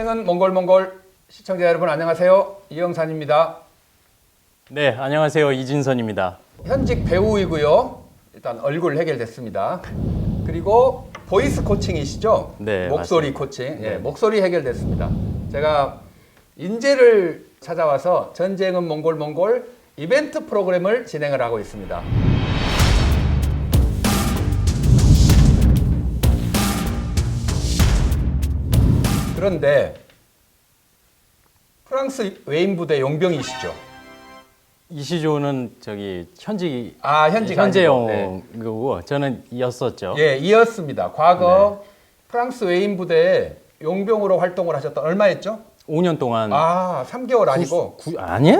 전쟁은 몽골 시청자 여러분 안녕하세요. 이영산입니다. 네, 안녕하세요. 이진선입니다. 현직 배우이고요. 일단 얼굴 해결됐습니다. 그리고 보이스 코칭이시죠? 네, 목소리 맞습니다. 코칭. 네. 목소리 해결됐습니다. 제가 인제를 찾아와서 전쟁은 몽골 이벤트 프로그램을 진행을 하고 있습니다. 그런데 프랑스 외인 부대 용병이시죠? 이시조는 저기 현직 현직 현재 아니고, 영어고 저는 이었었죠. 예, 이었습니다. 과거 프랑스 외인 부대에 용병으로 활동을 하셨던 얼마였죠? 5년 동안 3개월 아니고 아니야.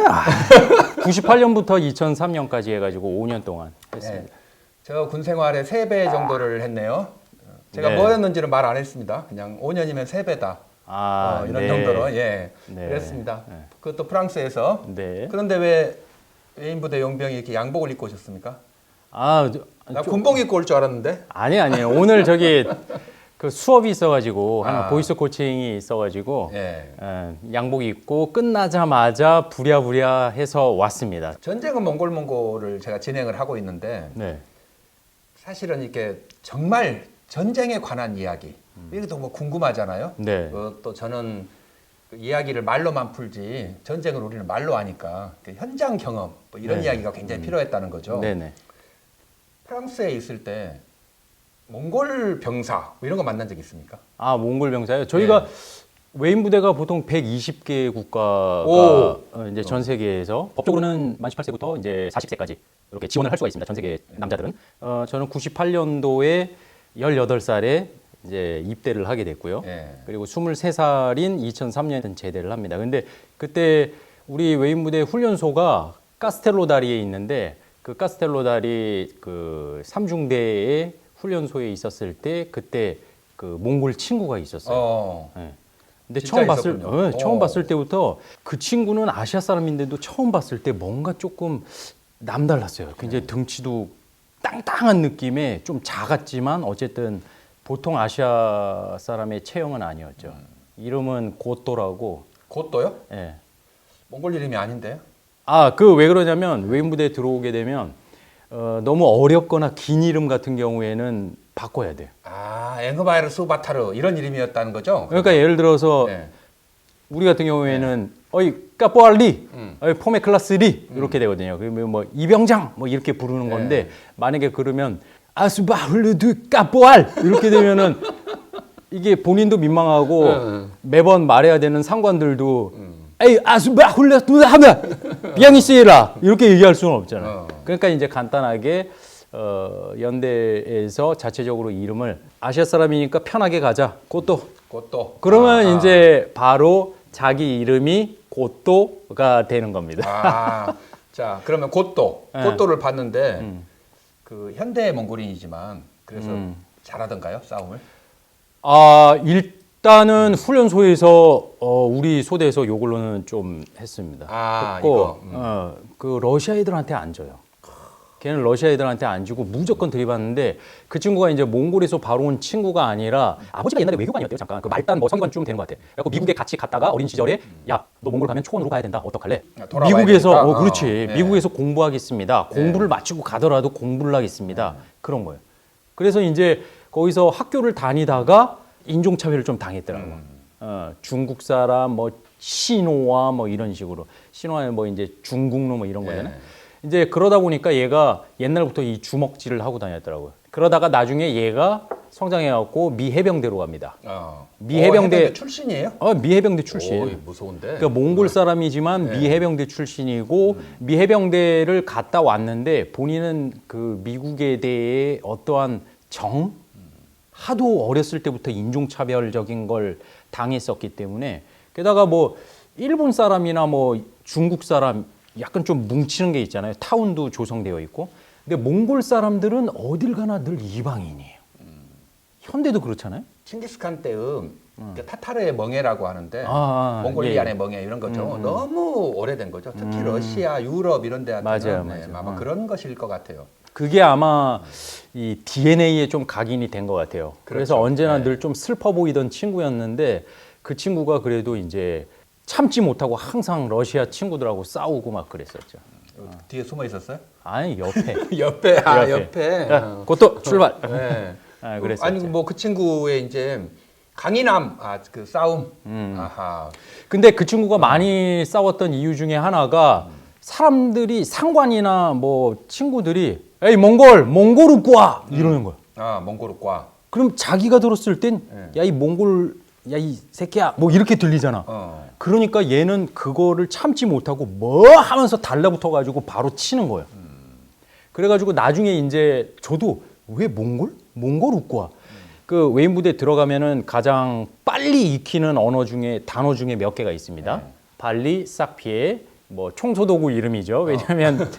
98년부터 2003년까지 해가지고 5년 동안 했습니다. 네, 저 군 생활의 3배 정도를 했네요. 제가 네. 뭐였는지는 말 안 했습니다. 그냥 5년이면 3배다. 이런 네. 정도로 네. 그랬습니다. 네. 그것도 프랑스에서. 네. 그런데 왜 외인 부대 용병이 이렇게 양복을 입고 오셨습니까? 나 나 군복 입고 올 줄 알았는데. 아니에요. 오늘 저기 그 수업이 있어가지고 하는 보이스 코칭이 있어가지고 예. 양복 입고 끝나자마자 부랴부랴 해서 왔습니다. 전쟁은 몽골을 제가 진행을 하고 있는데 네. 사실은 이렇게 정말 전쟁에 관한 이야기 이것도 뭐 궁금하잖아요. 네. 또 저는 그 이야기를 말로만 풀지 전쟁을 우리는 말로 하니까 그 현장 경험 뭐 이런 네. 이야기가 굉장히 필요했다는 거죠. 네네. 프랑스에 있을 때 몽골 병사 뭐 이런 거 만난 적 있습니까? 몽골 병사요. 저희가 외인 부대가 보통 120개 국가가 이제 전 세계에서 법적으로는 만 18세부터 이제 40세까지 이렇게 지원을 할 수가 있습니다. 전 세계 남자들은. 저는 98년도에 18살에 이제 입대를 하게 됐고요. 그리고 23살인 2003년에 제대를 합니다. 근데 그때 우리 외인 부대 훈련소가 카스텔로다리에 있는데 그 카스텔로다리 그 3중대의 훈련소에 있었을 때 그때 그 몽골 친구가 있었어요. 네. 근데 처음 봤을 때부터 그 친구는 아시아 사람인데도 처음 봤을 때 뭔가 조금 남달랐어요. 굉장히 등치도 땅땅한 느낌에 좀 작았지만 어쨌든 보통 아시아 사람의 체형은 아니었죠. 이름은 고또라고. 고또요? 예. 몽골 이름이 아닌데요? 그 왜 그러냐면 외인 부대에 들어오게 되면 너무 어렵거나 긴 이름 같은 경우에는 바꿔야 돼. 엥흐바이르 수바타르 이런 이름이었다는 거죠? 그러니까 예를 들어서 우리 같은 경우에는 까뽀알리, 포메 클라스리 이렇게 되거든요. 그러면 뭐 이병장 뭐 이렇게 부르는 건데 만약에 그러면 아스바흘르드 까뽀알 이렇게 되면은 이게 본인도 민망하고 매번 말해야 되는 상관들도 에이 아스바흘르드 하나 비앙이스라 이렇게 얘기할 수는 없잖아요. 그러니까 이제 간단하게 연대에서 자체적으로 이름을 아시아 사람이니까 편하게 가자. 고또. 그러면 이제 바로 자기 이름이 고또가 되는 겁니다. 자, 그러면 고또를 봤는데 그 현대 몽골인이지만 그래서 잘하던가요, 싸움을? 일단은 훈련소에서 우리 소대에서 요걸로는 좀 했습니다. 했고, 그 러시아 애들한테 안 줘요. 걔는 러시아 애들한테 안 주고 무조건 들이받는데 그 친구가 이제 몽골에서 바로 온 친구가 아니라 아버지가 옛날에 외교관이었대요. 잠깐 그 말단 뭐 서기관 좀 되는 것 같아. 그래서 미국에 같이 갔다가 어린 시절에 야, 너 몽골 가면 초원으로 가야 된다. 어떡할래? 미국에서 그렇지. 미국에서 공부하겠습니다. 공부를 마치고 가더라도 공부를 하겠습니다. 그런 거예요. 그래서 이제 거기서 학교를 다니다가 인종차별을 좀 당했더라고. 중국 사람 뭐 신호와 뭐 이런 식으로 신호는 뭐 이제 중국로 뭐 이런 거잖아요. 이제 그러다 보니까 얘가 옛날부터 이 주먹질을 하고 다녔더라고요. 그러다가 나중에 얘가 성장해갖고 미 해병대로 갑니다. 미 해병대 출신이에요? 미 해병대 출신. 무서운데. 그러니까 몽골 사람이지만 미 해병대 출신이고 미 해병대를 갔다 왔는데 본인은 그 미국에 대해 어떠한 하도 어렸을 때부터 인종차별적인 걸 당했었기 때문에 게다가 뭐 일본 사람이나 뭐 중국 사람 약간 좀 뭉치는 게 있잖아요. 타운도 조성되어 있고. 근데 몽골 사람들은 어딜 가나 늘 이방인이에요. 현대도 그렇잖아요. 칭기스칸 때의 타타르의 멍해라고 하는데 몽골리안의 멍해 이런 거죠. 너무 오래된 거죠. 특히 러시아, 유럽 이런 데한테는 맞아요. 아마 그런 것일 것 같아요. 그게 아마 이 DNA에 좀 각인이 된 것 같아요. 그래서 언제나 늘 좀 슬퍼 보이던 친구였는데 그 친구가 그래도 이제 참지 못하고 항상 러시아 친구들하고 싸우고 막 그랬었죠. 뒤에 숨어 있었어요? 아니 옆에. 옆에. 옆에. 자, 그것도 출발. 네. 그랬었죠. 아니 뭐 그 친구의 이제 강인함, 그 싸움. 아하. 근데 그 친구가 많이 싸웠던 이유 중에 하나가 사람들이 상관이나 뭐 친구들이 에이 몽골 웃고 와 이러는 거야. 몽골과. 그럼 자기가 들었을 땐 야 이 몽골 야 이 새끼야 뭐 이렇게 들리잖아. 그러니까 얘는 그거를 참지 못하고 뭐 하면서 달라붙어 가지고 바로 치는 거예요. 그래가지고 나중에 이제 저도 왜 몽골 웃고 와. 그 외인 부대 들어가면은 가장 빨리 익히는 언어 중에 단어 중에 몇 개가 있습니다. 발리, 싹피에, 뭐 청소도구 이름이죠. 왜냐하면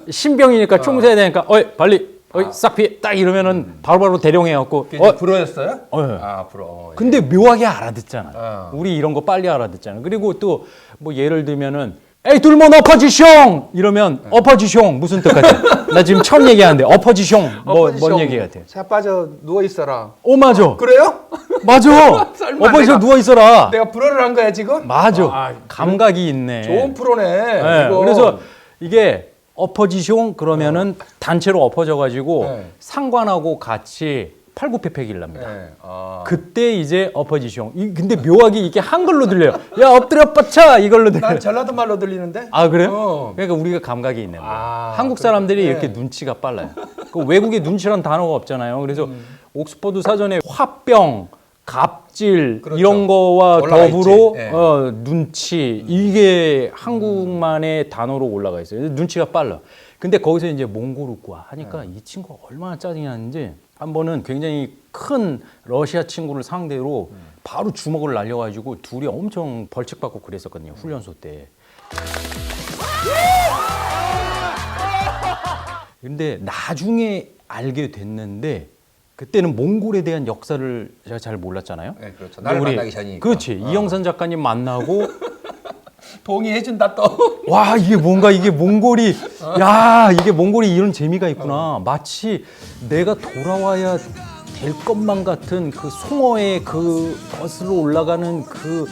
신병이니까 청소해야 되니까 어이 발리, 어이 싹피에 딱 이러면은 바로바로 대령해갖고 불어였어요? 불어. 예. 근데 묘하게 알아듣잖아. 우리 이런 거 빨리 알아듣잖아. 그리고 또 뭐 예를 들면은 에이 둘몬 어퍼지숑 이러면 어퍼지숑 무슨 뜻 같아? 나 지금 처음 얘기하는데 어퍼지숑 뭔 얘기 같아? 자 빠져 누워 있어라. 맞아. 그래요? 맞아. 설마 어퍼지숑 누워 있어라. 내가 불어를 한 거야 지금? 맞아. 감각이 있네. 좋은 프로네. 네, 이거. 그래서 이게 엎어지숑 그러면은 단체로 엎어져가지고 네. 상관하고 같이 팔굽혀펴기를 합니다. 네. 그때 이제 엎어지숑. 근데 묘하게 이게 한글로 들려요. 야 엎드려 뻗쳐 이걸로 들려요. 난 전라도 말로 들리는데. 그래요? 그러니까 우리가 감각이 있는 거예요. 한국 사람들이 그렇구나. 이렇게 눈치가 빨라요. 그 외국에 눈치란 단어가 없잖아요. 그래서 옥스퍼드 사전에 화병, 갑질 그렇죠. 이런 거와 올라가 더불어 있지. 네. 눈치 이게 한국만의 단어로 올라가 있어요. 눈치가 빨라. 근데 거기서 이제 몽골우과 하니까 이 친구가 얼마나 짜증이 나는지 한 번은 굉장히 큰 러시아 친구를 상대로 바로 주먹을 날려가지고 둘이 엄청 벌칙받고 그랬었거든요. 훈련소 때. 근데 나중에 알게 됐는데 그때는 몽골에 대한 역사를 제가 잘 몰랐잖아요. 네, 그렇죠. 나를 만나기 전이니까. 그렇지. 이영선 작가님 만나고 동의해준다 또. 와 이게 뭔가 이게 몽골이 야 이게 몽골이 이런 재미가 있구나. 마치 내가 돌아와야 될 것만 같은 그 송어의 그 거슬러 올라가는 그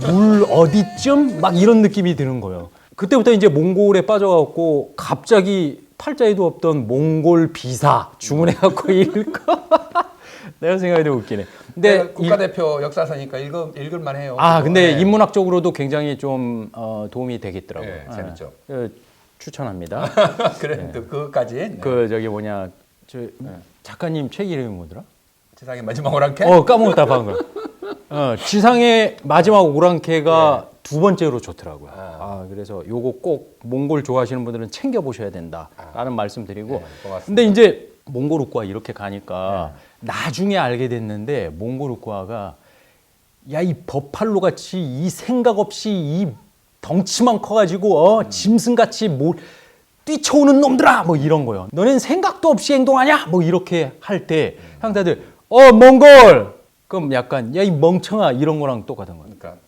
물 어디쯤 막 이런 느낌이 드는 거예요. 그때부터 이제 몽골에 빠져갖고 갑자기 팔자에도 없던 몽골 비사 주문해갖고 읽고 내가 생각해도 웃기네. 근데 국가대표 역사서니까 읽을만 해요. 근데 인문학적으로도 굉장히 좀 도움이 되겠더라고요. 네, 재밌죠. 추천합니다. 그래, 또 그것까지. 네. 그 저기 뭐냐 작가님 책 이름이 뭐더라? 세상의 마지막 오랑캐? 까먹었다 방금. 지상의 마지막 오랑캐가 두 번째로 좋더라고요. 그래서 요거 꼭 몽골 좋아하시는 분들은 챙겨 보셔야 된다라는 말씀드리고. 고맙습니다. 근데 이제 몽골 우과 이렇게 가니까 나중에 알게 됐는데 몽골 우과가 야 이 버팔로 같이 이 생각 없이 이 덩치만 커가지고 짐승 같이 뭐 뛰쳐오는 놈들아 뭐 이런 거요. 너넨 생각도 없이 행동하냐? 뭐 이렇게 할 때 상대들 몽골 그럼 약간 야 이 멍청아 이런 거랑 똑같은 거예요. 그러니까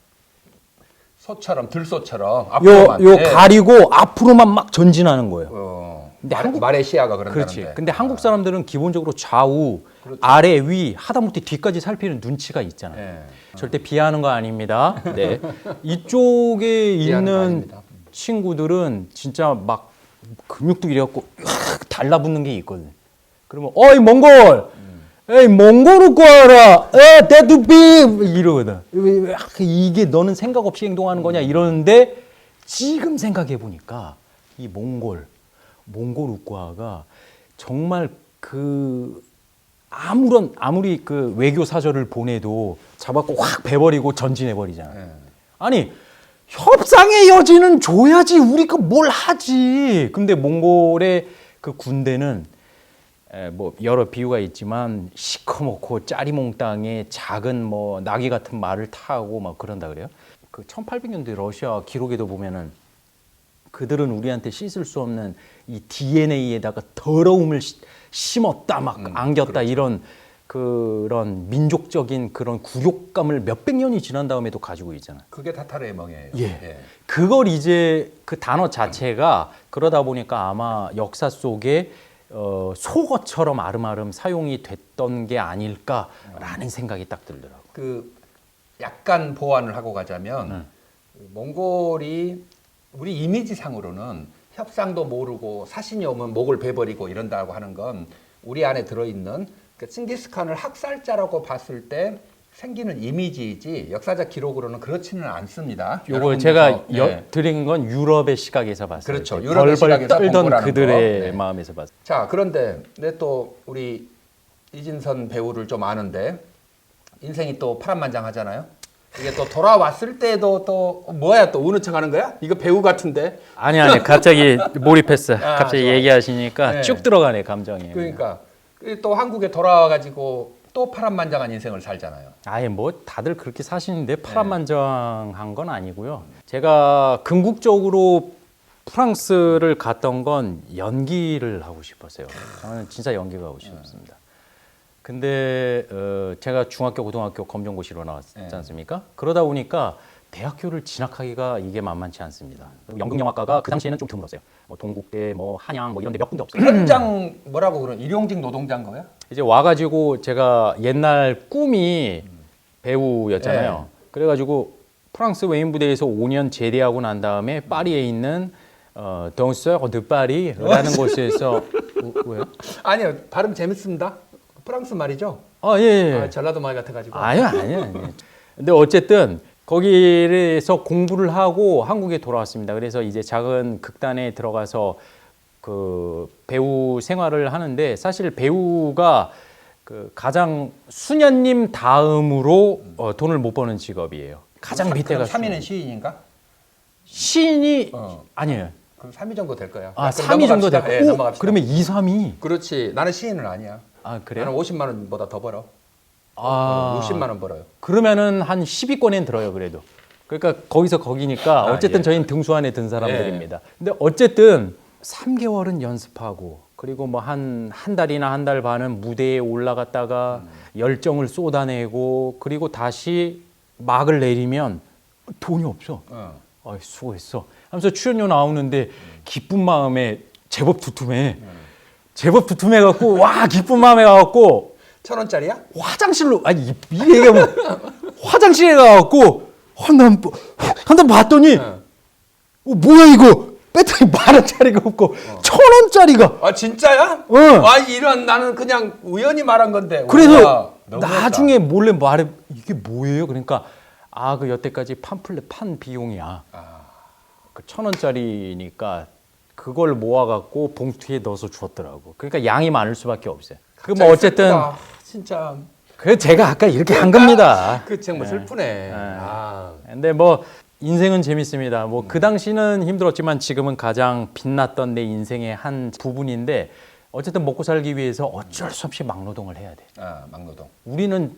소처럼 들소처럼 요 가리고 앞으로만 막 전진하는 거예요. 근데 말의 시야가 그런다는데. 그렇지. 근데 한국 사람들은 기본적으로 좌우, 아래, 위, 하다못해 뒤까지 살피는 눈치가 있잖아요. 네. 절대 비하하는 거 아닙니다. 네. 이쪽에 비하하는 거 있는 아닙니다. 친구들은 진짜 막 근육도 이래갖고 달라붙는 게 있거든. 그러면 어이 몽골, 에이 몽골 웃고 와라, 대두비 이러거든. 이게 너는 생각 없이 행동하는 거냐 이러는데 지금 생각해 보니까 이 몽골 우과가 정말 그 아무리 그 외교 사절을 보내도 잡았고 확 베버리고 전진해 버리잖아요. 아니 협상의 여지는 줘야지 우리가 뭘 하지. 근데 몽골의 그 군대는 뭐 여러 비유가 있지만 시커멓고 짜리몽땅에 작은 뭐 나귀 같은 말을 타고 막 그런다 그래요. 그 1800년대 러시아 기록에도 보면은 그들은 우리한테 씻을 수 없는 이 DNA에다가 더러움을 심었다 막 안겼다 그렇죠. 이런 그런 민족적인 그런 굴욕감을 몇백 년이 지난 다음에도 가지고 있잖아요. 그게 타타르의 멍이에요. 예. 그걸 이제 그 단어 자체가 그러다 보니까 아마 역사 속에 속어처럼 아름아름 사용이 됐던 게 아닐까라는 생각이 딱 들더라고요. 그 약간 보완을 하고 가자면 몽골이 우리 이미지상으로는 협상도 모르고 사신이 오면 목을 베버리고 이런다고 하는 건 우리 안에 들어있는 그 칭기스칸을 학살자라고 봤을 때 생기는 이미지이지 역사적 기록으로는 그렇지는 않습니다. 요거 제가 드린 건 유럽의 시각에서 봤어요. 그렇죠. 유럽의 시각에서 떨던 공부라는 그들의 거. 네. 마음에서 봤어요. 자, 그런데 내 또 우리 이진선 배우를 좀 아는데 인생이 또 파란만장하잖아요. 이게 또 돌아왔을 때도 또 뭐야 또 우는 척하는 거야? 이거 배우 같은데. 아니 갑자기 몰입했어. 갑자기 좋아. 얘기하시니까 네. 쭉 들어가네 감정이. 그러니까 또 한국에 돌아와가지고 또 파란만장한 인생을 살잖아요. 아예 뭐 다들 그렇게 사시는데 파란만장한 건 아니고요. 제가 궁극적으로 프랑스를 갔던 건 연기를 하고 싶었어요. 저는 진짜 연기가 하고 싶습니다. 근데 제가 중학교, 고등학교 검정고시로 나왔지 않습니까? 그러다 보니까 대학교를 진학하기가 이게 만만치 않습니다. 연극영화과가 그 당시에는 좀 드물었어요. 뭐 동국대, 뭐 한양, 뭐 이런 데 몇 군데 없어요. 현장 뭐라고 그런 일용직 노동자인 거야? 이제 와가지고 제가 옛날 꿈이 배우였잖아요. 그래가지고 프랑스 외인 부대에서 5년 제대하고 난 다음에 파리에 있는 동서 드 파리라는 곳에서 왜요? 아니요, 발음 재밌습니다. 프랑스 말이죠? 예. 전라도 말 같아가지고. 아니요. 근데 어쨌든 거기에서 공부를 하고 한국에 돌아왔습니다. 그래서 이제 작은 극단에 들어가서 그 배우 생활을 하는데 사실 배우가 그 가장 수녀님 다음으로 돈을 못 버는 직업이에요. 가장 밑에가 3위는 시인인가? 시인이 아니에요. 그럼 3위 정도 될 거야. 아, 그럼 3위 정도 넘어갑시다. 될 예, 거야. 넘어갑시다. 그러면 2, 3위. 그렇지. 나는 시인은 아니야. 아, 그래요? 나는 50만 원보다 더 벌어. 아, 60만 원 벌어요. 그러면은 한 10위권엔 들어요, 그래도. 그러니까 거기서 거기니까 어쨌든 예. 저희는 등수 안에 든 사람들입니다. 근데 어쨌든 3개월은 연습하고 그리고 뭐 한 달이나 한 달 반은 무대에 올라갔다가 열정을 쏟아내고 그리고 다시 막을 내리면 돈이 없어. 아이, 수고했어. 하면서 출연료 나오는데 기쁜 마음에 제법 두툼해. 제법 두툼해갖고 와 기쁜 마음에 가갖고 1,000원짜리야? 화장실로 아니 이 얘기하면 화장실에 가갖고 한번 봤더니 뭐야 이거 배터리 10,000원짜리가 없고 1,000원짜리가 아 진짜야? 응. 아 이런 나는 그냥 우연히 말한 건데. 그래서 우와, 너무했다. 나중에 몰래 말해 이게 뭐예요? 그러니까 아 그 여태까지 팜플렛 판 비용이야. 그 1,000원짜리니까 그걸 모아갖고 봉투에 넣어서 주었더라고. 그러니까 양이 많을 수밖에 없어요. 그 뭐 어쨌든 슬프다. 진짜 그래서 제가 아까 이렇게 한 겁니다. 그 정말 슬프네. 아. 근데 뭐 인생은 재밌습니다. 뭐 그 당시는 힘들었지만 지금은 가장 빛났던 내 인생의 한 부분인데 어쨌든 먹고 살기 위해서 어쩔 수 없이 막노동을 해야 돼. 아 막노동. 우리는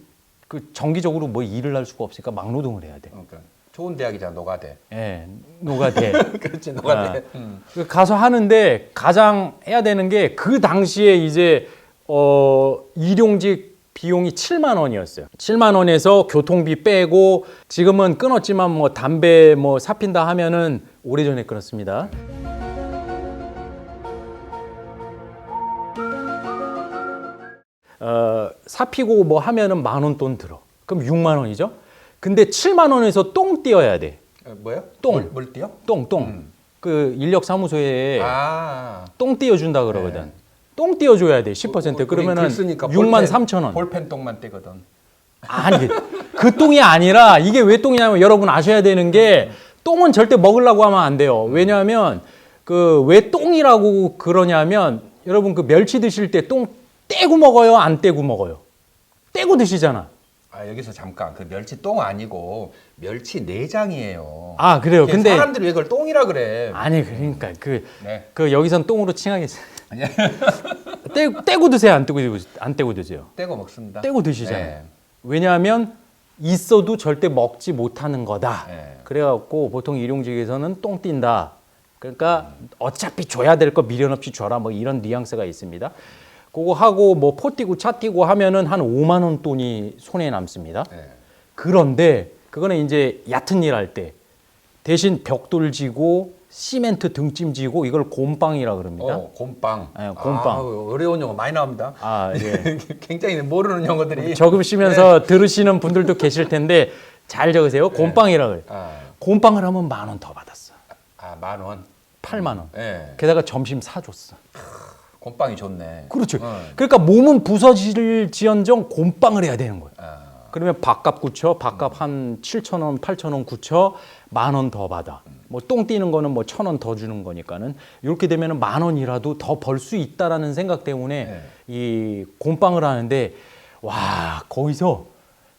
그 정기적으로 뭐 일을 할 수가 없으니까 막노동을 해야 돼. 그러니까 좋은 대학이잖아 노가대. 예, 노가대. 그렇지 노가대. 그 가서 하는데 가장 해야 되는 게 그 당시에 이제 일용직 비용이 7만 원이었어요. 7만 원에서 교통비 빼고 지금은 끊었지만 뭐 담배 뭐 사핀다 하면은 오래전에 끊었습니다. 사피고 뭐 하면은 10,000원 돈 들어. 그럼 6만 원이죠. 근데 7만 원에서 똥 띄어야 돼. 뭐요? 똥. 뭘 띄어? 똥. 그 인력 사무소에 아. 똥 띄워준다 그러거든. 똥 띄워줘야 돼. 10%. 그러면은 63,000원. 볼펜 똥만 떼거든. 아니 그 똥이 아니라 이게 왜 똥이냐면 여러분 아셔야 되는 게 똥은 절대 먹으려고 하면 안 돼요. 왜냐하면 그 왜 똥이라고 그러냐면 여러분 그 멸치 드실 때 똥 떼고 먹어요? 안 떼고 먹어요? 떼고 드시잖아. 아 여기서 잠깐 그 멸치 똥 아니고 멸치 내장이에요. 아 그래요. 근데 사람들이 왜 그걸 똥이라 그래? 아니 그러니까 네. 그 여기선 똥으로 칭하게 아니야. 떼고 드세요? 안 떼고 드세요? 떼고 먹습니다. 떼고 드시잖아요. 네. 왜냐하면 있어도 절대 먹지 못하는 거다. 네. 그래갖고 보통 일용직에서는 똥 띈다. 그러니까 어차피 줘야 될 거 미련 없이 줘라. 뭐 이런 뉘앙스가 있습니다. 그거 하고 뭐 포 띄고 차 띄고 하면은 한 5만 원 돈이 손에 남습니다. 네. 그런데 그거는 이제 얕은 일 할 때 대신 벽돌 지고 시멘트 등짐 지고 이걸 곰빵이라 그럽니다. 곰빵. 네, 곰빵. 아, 어려운 용어 많이 나옵니다. 아, 예. 굉장히 모르는 용어들이. 적으시면서 들으시는 분들도 계실 텐데 잘 적으세요. 곰빵이라 그래. 아, 곰빵을 하면 10,000원 더 받았어. 아, 10,000원. 80,000원. 예. 게다가 점심 사줬어. 곰빵이 좋네. 그렇죠. 그러니까 몸은 부서질지언정 곰빵을 해야 되는 거예요. 아, 그러면 밥값 굳혀, 밥값 한 7,000원, 8,000원 굳혀 10,000원 더 받아. 뭐 똥 뛰는 거는 뭐 1,000원 더 주는 거니까는 이렇게 되면은 10,000원이라도 더 벌 수 있다라는 생각 때문에 네. 이 곰빵을 하는데 와 거기서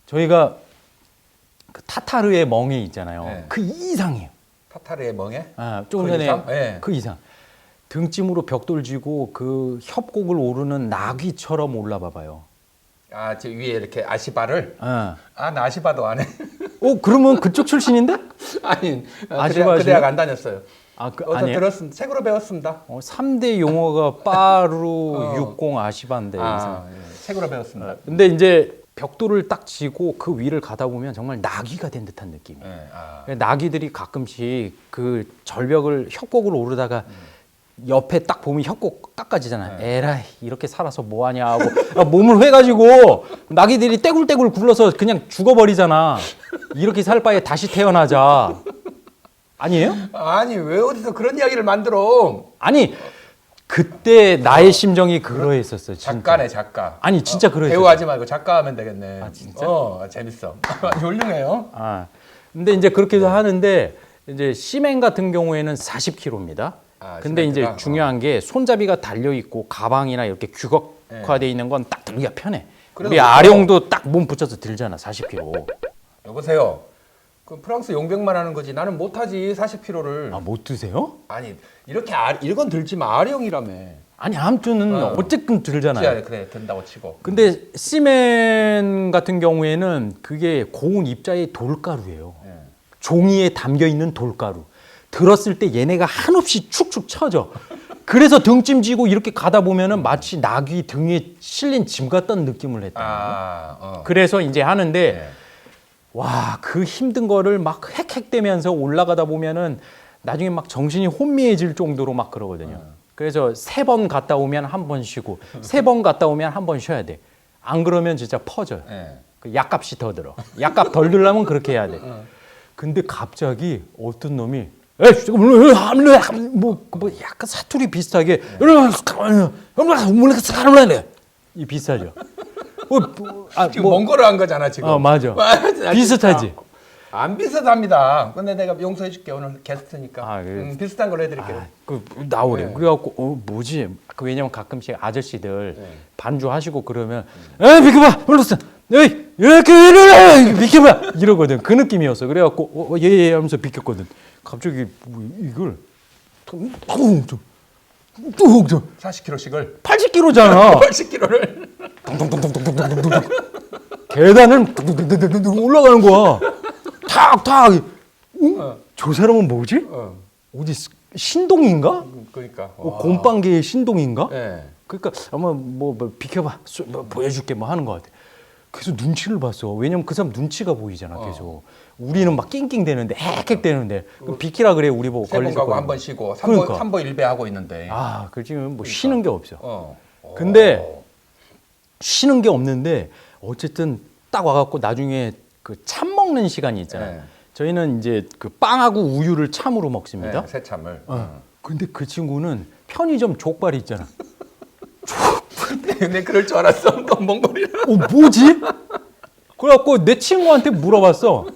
저희가 그 타타르의 멍이 있잖아요. 네. 그 이상이에요. 타타르의 멍에? 아, 조금 그 전에 이상? 네. 그 이상. 등짐으로 벽돌 지고 그 협곡을 오르는 나귀처럼 올라봐 봐요. 아, 저 위에 이렇게 아시바를? 아. 아, 나 아시바도 안 해. 그러면 그쪽 출신인데? 아니, 아시바 그 대학 안 다녔어요. 어디서 아니에요? 들었습니다. 책으로 배웠습니다. 3대 용어가 빠루, 육공, 아시바인데. 아, 예. 책으로 배웠습니다. 근데 이제 벽돌을 딱 지고 그 위를 가다 보면 정말 나귀가 된 듯한 느낌이에요. 예, 아. 나귀들이 가끔씩 그 절벽을 협곡을 오르다가 옆에 딱 보면 협곡 깎아지잖아요. 에라이 이렇게 살아서 뭐하냐 하고 몸을 회가지고 나귀들이 떼굴떼굴 굴러서 그냥 죽어버리잖아. 이렇게 살 바에 다시 태어나자. 아니에요? 아니, 왜 어디서 그런 이야기를 만들어? 아니 그때 나의 심정이 그러했었어. 진짜. 작가네, 작가. 아니 진짜 그러했었어. 배우하지 말고 작가 하면 되겠네. 아, 진짜? 재밌어. 훌륭해요. 근데 이제 그렇게 해서 하는데 이제 시멘 같은 경우에는 40kg입니다. 근데 이제 시멘트가? 중요한 게 손잡이가 달려 있고 가방이나 이렇게 규격화돼 있는 건 딱 들기가 편해. 그래도 우리 뭐- 아령도 딱 몸 붙여서 들잖아, 40kg. 여보세요. 그 프랑스 용병만 하는 거지. 나는 못하지, 40kg를. 못 드세요? 아니, 이렇게 이건 들지만 아령이라며. 아니 아무튼 어쨌든 들잖아요. 그래, 든다고 치고. 근데 시멘 같은 경우에는 그게 고운 입자의 돌가루예요. 예. 종이에 담겨 있는 돌가루. 들었을 때 얘네가 한없이 축축 처져. 그래서 등짐 지고 이렇게 가다 보면은 마치 나귀 등에 실린 짐 같다는 느낌을 했다. 그래서 이제 하는데 예. 와, 그 힘든 거를 막 헥헥대면서 올라가다 보면은 나중에 막 정신이 혼미해질 정도로 막 그러거든요. 그래서 3번 갔다 오면 한 번 쉬고 3번 갔다 오면 한 번 쉬어야 돼. 안 그러면 진짜 퍼져요. 예. 그 약값이 더 들어. 약값 덜 들려면 그렇게 해야 돼. 근데 갑자기 어떤 놈이 뭐 약간 사투리 비슷하게 이 비슷하죠. 지금 몽골어 한 거잖아, 지금. 맞아. 비슷하지. 안 비슷합니다. 근데 내가 용서해 줄게. 오늘 게스트니까. 그래. 비슷한 걸로 해드릴게요. 나오래. 네. 그래갖고 뭐지? 왜냐면 가끔씩 아저씨들 반주하시고 그러면 비켜봐, 몰랐어. 에이, 이렇게 이래, 비켜봐 이러거든. 그 느낌이었어. 그래갖고 예예 하면서 비켰거든. 갑자기 이걸 좀 40kg씩을 80kg잖아. 80kg를 동동동동동동동동 계단을 올라가는 거야. 탁탁. 저 사람은 뭐지? 어디 신동인가? 그러니까 곰빵계의 신동인가? 예. 그러니까 아마 뭐 비켜봐, 뭐 보여줄게 뭐 하는 것 같아. 그래서 눈치를 봤어. 왜냐면 그 사람 눈치가 보이잖아 계속. 우리는 막 낑낑대는데 헥헥대는데 그럼 비키라 그래 우리 보고 3번 걸리실 가고 거야. 한 번 쉬고 3번 그러니까. 3번 일배 하고 있는데. 그 지금 뭐 쉬는 게 없어. 어. 근데 쉬는 게 없는데 어쨌든 딱 와갖고 나중에 그 참 먹는 시간이 있잖아요. 네. 저희는 이제 그 빵하고 우유를 참으로 먹습니다. 네, 새참을. 근데 그 친구는 편의점 족발이 있잖아. 내 그럴 줄 알았어. 몽골이라. 뭐지? 그래갖고 내 친구한테 물어봤어.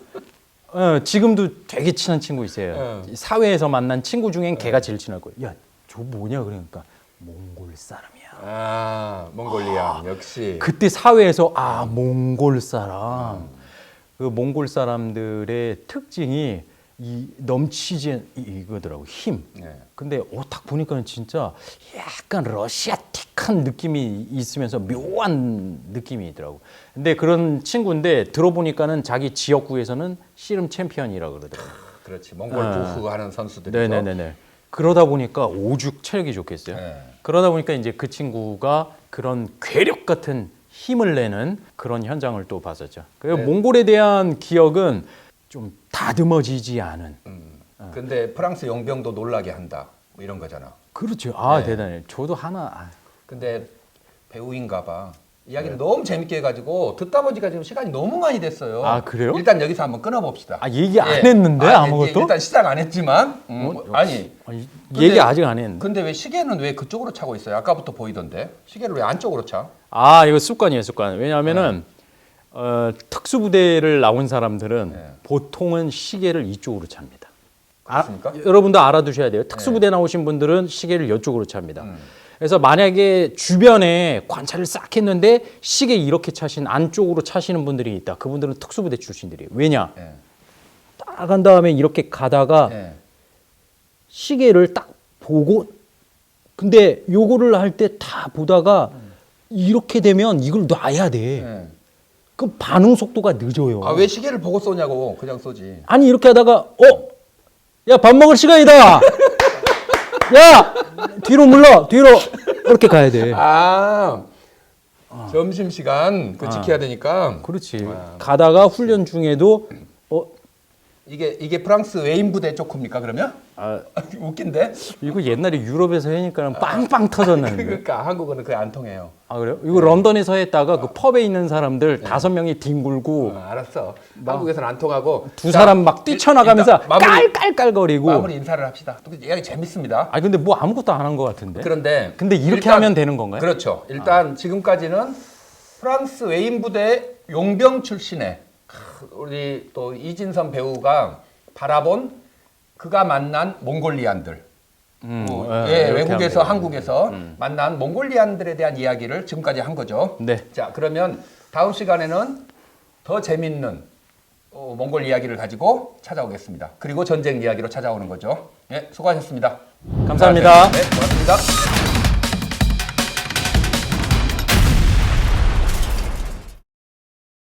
지금도 되게 친한 친구 있어요. 사회에서 만난 친구 중엔 걔가 제일 친할 거예요. 야, 저 뭐냐? 그러니까 몽골 사람이야. 몽골리아 역시. 그때 사회에서 몽골 사람. 그 몽골 사람들의 특징이 이 넘치지 이거더라고 힘. 네. 근데 딱 보니까는 진짜 약간 러시아틱한 느낌이 있으면서 묘한 느낌이 있더라고. 근데 그런 친구인데 들어보니까는 자기 지역구에서는 씨름 챔피언이라 그러더라고. 그렇지. 몽골 부후 하는 선수들이. 네네네네. 그러다 보니까 오죽 체력이 좋겠어요. 네. 그러다 보니까 이제 그 친구가 그런 괴력 같은 힘을 내는 그런 현장을 또 봤었죠. 그리고 네. 몽골에 대한 기억은 좀 다듬어지지 않은. 근데 프랑스 용병도 놀라게 한다. 뭐 이런 거잖아. 그렇죠. 네. 대단해. 저도 하나. 근데 배우인가 봐. 이야기를 너무 재밌게 해가지고 듣다 보니까 지금 시간이 너무 많이 됐어요. 아, 그래요? 일단 여기서 한번 끊어봅시다. 아, 얘기 안 예. 했는데 아니, 아무것도? 일단 시작 안 했지만 아니 얘기 아직 안 했는데. 근데 왜 시계는 왜 그쪽으로 차고 있어요? 아까부터 보이던데 시계를 왜 안쪽으로 차? 아, 이거 습관이에요, 습관. 왜냐하면은 특수부대를 나온 사람들은 네. 보통은 시계를 이쪽으로 찹니다. 그렇습니까? 여러분도 알아두셔야 돼요. 특수부대 나오신 분들은 시계를 이쪽으로 찹니다. 그래서 만약에 주변에 관찰을 싹 했는데 시계 이렇게 차신 안쪽으로 차시는 분들이 있다. 그분들은 특수부대 출신들이에요. 왜냐? 예. 딱 한 다음에 이렇게 가다가 예. 시계를 딱 보고 근데 요거를 할 때 다 보다가 이렇게 되면 이걸 놔야 돼. 예. 그 반응 속도가 늦어요. 아 왜 시계를 보고 쏘냐고 그냥 쏘지. 아니 이렇게 하다가 야 밥 먹을 시간이다. 야 뒤로 물러 뒤로 이렇게 가야 돼. 아 점심 시간 그 지켜야 되니까. 그렇지. 가다가 훈련 중에도 이게 프랑스 외인 부대 쪽 겁니까 그러면? 웃긴데? 이거 옛날에 유럽에서 하니까 빵빵 터졌는데. 그러니까 한국어는 그게 안 통해요. 아 그래요? 이거 런던에서 했다가 그 펍에 있는 사람들 5명이 뒹굴고 알았어. 한국에서는 안 통하고 두 사람 막 뛰쳐나가면서 일단 마무리- 깔깔깔거리고. 마무리 인사를 합시다. 또 이야기 재밌습니다. 아 근데 뭐 아무것도 안 한 것 같은데. 그런데 근데 이렇게 일단- 하면 되는 건가요? 그렇죠. 일단 지금까지는 프랑스 외인 부대 용병 출신의 우리 또 이진선 배우가 바라본 그가 만난 몽골리안들. 이렇게 외국에서 하면 한국에서 만난 몽골리안들에 대한 이야기를 지금까지 한 거죠. 네. 자, 그러면 다음 시간에는 더 재밌는 몽골 이야기를 가지고 찾아오겠습니다. 그리고 전쟁 이야기로 찾아오는 거죠. 네, 수고하셨습니다. 감사합니다. 네, 고맙습니다.